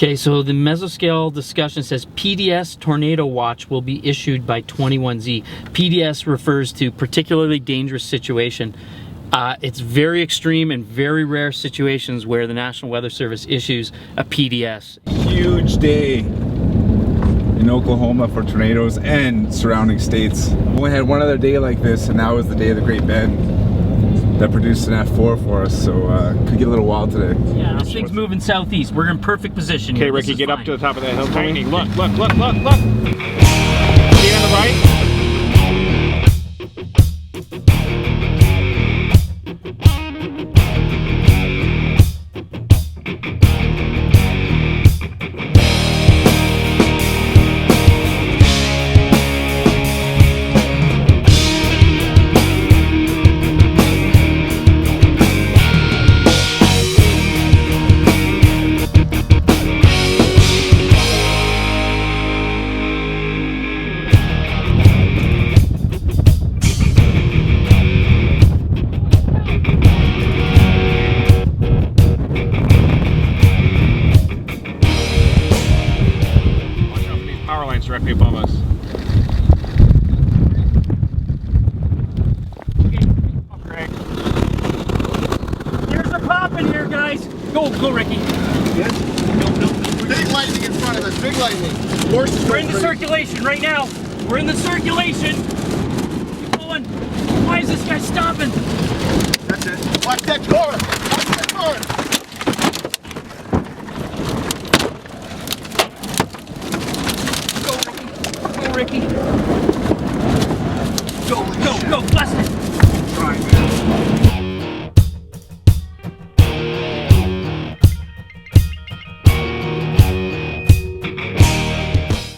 Okay, so the mesoscale discussion says PDS tornado watch will be issued by 21Z. PDS refers to particularly dangerous situation. It's very extreme and very rare situations where the National Weather Service issues a PDS. Huge day in Oklahoma for tornadoes and surrounding states. We only had one other day like this, and that was the day of the Great Bend that produced an F4 for us, so could get a little wild today. Yeah, this thing's moving southeast. We're in perfect position here. Okay, Ricky, get fine. up to the top of that hill. Tiny. Look, look, look, look, look. See on the right? Directly above us. There's a pop in here, guys. Go, Ricky. Yes? No. Big lightning in front of us. Big lightning. We're in the circulation right now. We're in the circulation. Keep going. Why is this guy stopping? That's it. Watch that car. Watch that car. Ricky. Go, blast it. Try, man.